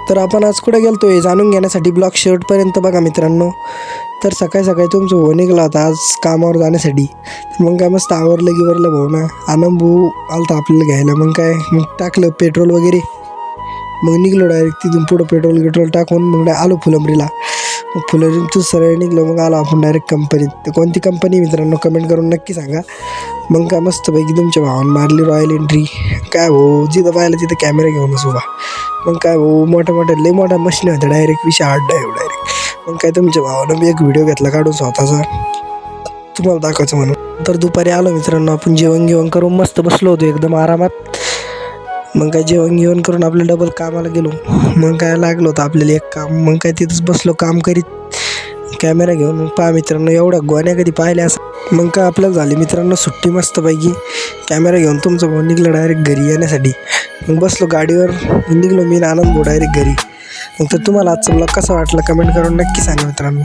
तर आपण आज कुठे गेलतो हे जाणून घेण्यासाठी ब्लॉग शेवटपर्यंत बघा मित्रांनो. तर सकाळी सकाळी तुमचा भाऊ निघाला होता आज कामावर जाण्यासाठी. मग काय मस्त आवरलं गिवरलं भाऊ ना, आनंद भाऊ आलता आपल्याला घ्यायला. मग टाकलं पेट्रोल वगैरे, मग निघलो डायरेक्ट तिथून पुढं पेट्रोल टाकून मग आलो फुलंब्रीला. मग फुलंब्रीतून सरळ निघलो, मग आलो आपण डायरेक्ट कंपनीत. तर कोणती कंपनी मित्रांनो कमेंट करून नक्की सांगा. मग काय मस्तपैकी तुमच्या भावानं मारली रॉयल एंट्री. काय भाऊ जिथं पाहिलं तिथं कॅमेरा घेऊनच उभा. मग काय भाऊ लई मोठ्या मशीन होत्या, डायरेक्ट 20 डायरेक्ट. मग काय तुमच्या भावानं मी एक व्हिडिओ घेतला काढून स्वतःचा, तुम्हाला दाखवायचं म्हणून. तर दुपारी आलो मित्रांनो, आपण जेवण करून मस्त बसलो होतो एकदम आरामात. मग काय जेवण करून आपलं डबल कामाला गेलो. मग काय लागलं होतं आपल्याला एक काम. मग काय तिथंच बसलो काम करीत कॅमेरा घेऊन. मग पहा मित्रांनो, एवढ्या गोण्या कधी पाहिल्या असं. मग काय आपल्याला झाली मित्रांनो सुट्टी मस्तपैकी. कॅमेरा घेऊन तुमचा भाऊ निघला डायरेक्ट घरी येण्यासाठी. मग बसलो गाडीवर, निघलो मी आनंद भाऊ डायरेक्ट घरी. मग तर तुम्हाला आजचा ब्लॉग कसा वाटला कमेंट करून नक्की सांगा मित्रांनो.